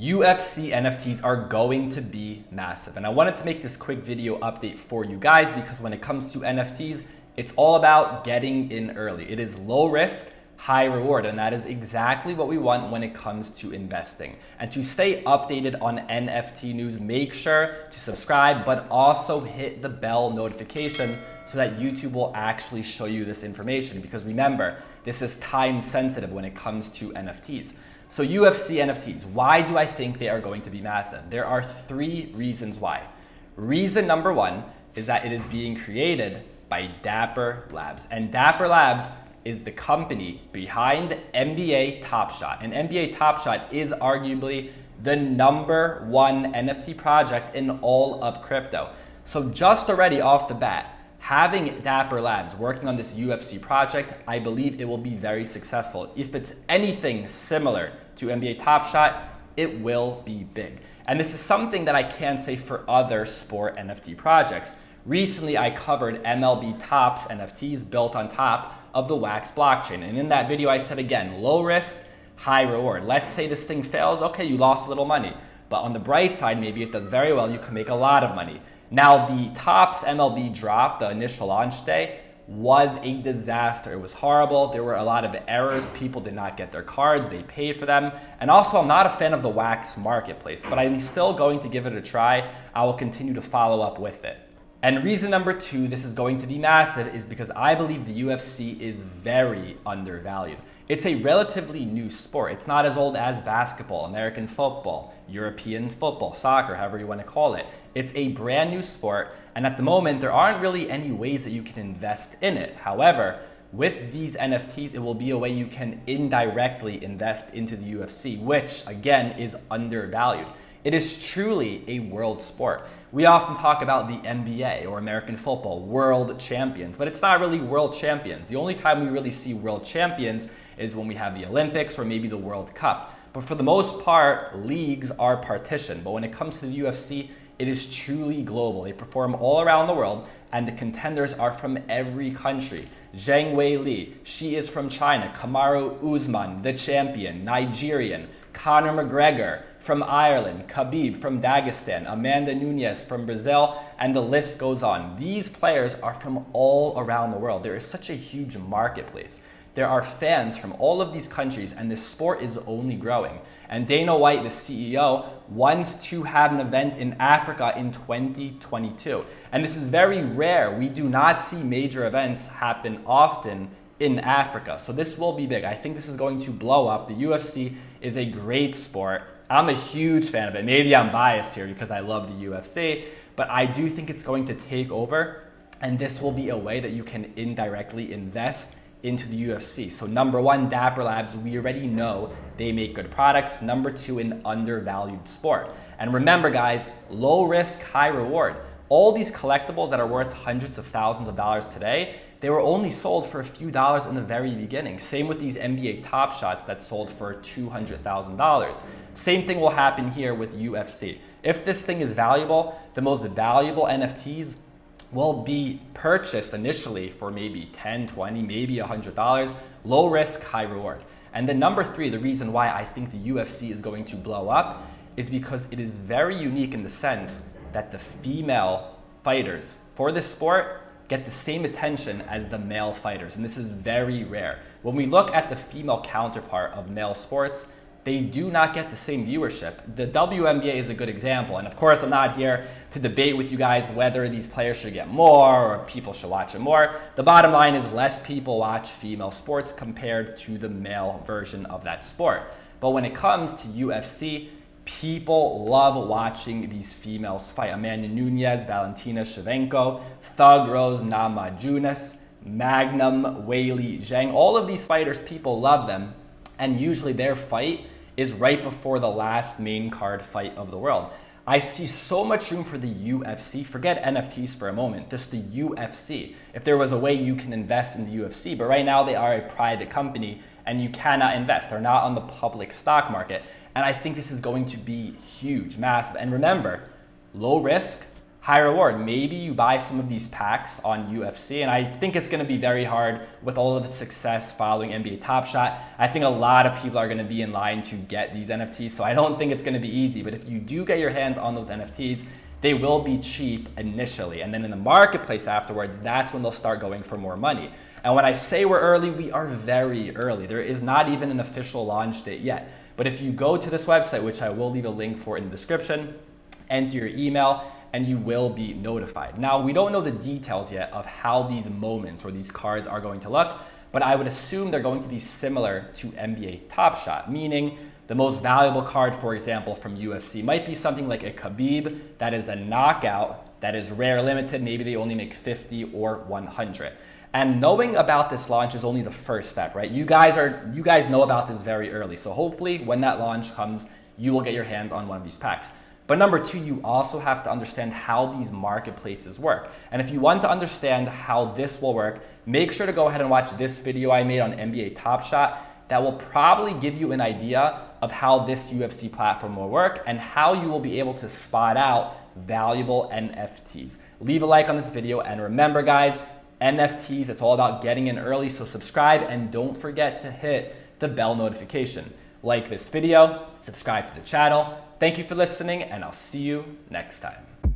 UFC NFTs are going to be massive. And I wanted to make this quick video update for you guys because when it comes to NFTs, it's all about getting in early. It is low risk, high reward, and that is exactly what we want when it comes to investing. And to stay updated on NFT news, make sure to subscribe, but also hit the bell notification so that YouTube will actually show you this information. Because remember, this is time sensitive when it comes to NFTs. So UFC NFTs, why do I think they are going to be massive? There are three reasons why. Reason number one is that it is being created by Dapper Labs. And Dapper Labs is the company behind NBA Top Shot. And NBA Top Shot is arguably the number one NFT project in all of crypto. So just already off the bat, having Dapper Labs working on this UFC project, I believe it will be very successful. If it's anything similar to NBA Top Shot, it will be big. And this is something that I can say for other sport NFT projects. Recently, I covered MLB Topps NFTs built on top of the Wax blockchain. And in that video, I said again, low risk, high reward. Let's say this thing fails, okay, you lost a little money. But on the bright side, maybe it does very well, you can make a lot of money. Now, the Topps MLB drop, the initial launch day, was a disaster. It was horrible. There were a lot of errors. People did not get their cards. They paid for them. And also, I'm not a fan of the Wax marketplace, but I'm still going to give it a try. I will continue to follow up with it. And reason number two, this is going to be massive, is because I believe the UFC is very undervalued. It's a relatively new sport. It's not as old as basketball, American football, European football, soccer, however you want to call it. It's a brand new sport, and at the moment, there aren't really any ways that you can invest in it. However, with these NFTs, it will be a way you can indirectly invest into the UFC, which again is undervalued. It is truly a world sport. We often talk about the NBA or American football, world champions, but it's not really world champions. The only time we really see world champions is when we have the Olympics or maybe the World Cup. But for the most part, leagues are partitioned. But when it comes to the UFC, it is truly global. They perform all around the world, and the contenders are from every country. Zhang Weili, she is from China. Kamaru Usman, the champion, Nigerian. Conor McGregor from Ireland, Khabib from Dagestan, Amanda Nunes from Brazil, and the list goes on. These players are from all around the world. There is such a huge marketplace. There are fans from all of these countries, and this sport is only growing. And Dana White, the CEO, wants to have an event in Africa in 2022. And this is very rare. We do not see major events happen often in Africa. So this will be big. I think this is going to blow up. The UFC is a great sport. I'm a huge fan of it. Maybe I'm biased here because I love the UFC, but I do think it's going to take over, and this will be a way that you can indirectly invest into the UFC. So number one, Dapper Labs, we already know they make good products. Number two, an undervalued sport. And remember guys, low risk, high reward. All these collectibles that are worth hundreds of thousands of dollars today, they were only sold for a few dollars in the very beginning. Same with these NBA Top Shots that sold for $200,000. Same thing will happen here with UFC. If this thing is valuable, the most valuable NFTs will be purchased initially for maybe $10, $20, maybe $100. Low risk, high reward. And then number three, the reason why I think the UFC is going to blow up is because it is very unique in the sense that the female fighters for this sport get the same attention as the male fighters. And this is very rare. When we look at the female counterpart of male sports, they do not get the same viewership. The WNBA is a good example. And of course, I'm not here to debate with you guys whether these players should get more or people should watch it more. The bottom line is less people watch female sports compared to the male version of that sport. But when it comes to UFC, people love watching these females fight. Amanda Nunes, Valentina Shevchenko, Thug Rose Namajunas, Magnum, Weili Zhang. All of these fighters, people love them. And usually their fight is right before the last main card fight of the world. I see so much room for the UFC. Forget NFTs for a moment, just the UFC. If there was a way you can invest in the UFC, but right now they are a private company and you cannot invest. They're not on the public stock market. And I think this is going to be huge, massive. And remember, low risk, high reward. Maybe you buy some of these packs on UFC, and I think it's going to be very hard with all of the success following NBA Top Shot. I think a lot of people are going to be in line to get these NFTs, so I don't think it's going to be easy. But if you do get your hands on those NFTs, they will be cheap initially, and then in the marketplace afterwards, that's when they'll start going for more money. And when I say we're early, we are very early. There is not even an official launch date yet. But if you go to this website, which I will leave a link for in the description, enter your email, and you will be notified. Now, we don't know the details yet of how these moments or these cards are going to look, but I would assume they're going to be similar to NBA Top Shot, meaning the most valuable card, for example, from UFC might be something like a Khabib that is a knockout, that is rare limited, maybe they only make 50 or 100. And knowing about this launch is only the first step, right? You guys know about this very early, so hopefully when that launch comes, you will get your hands on one of these packs. But number two, you also have to understand how these marketplaces work. And if you want to understand how this will work, make sure to go ahead and watch this video I made on NBA Top Shot. That will probably give you an idea of how this UFC platform will work and how you will be able to spot out valuable NFTs. Leave a like on this video, and remember guys, NFTs, it's all about getting in early, so subscribe and don't forget to hit the bell notification. Like this video, subscribe to the channel. Thank you for listening, and I'll see you next time.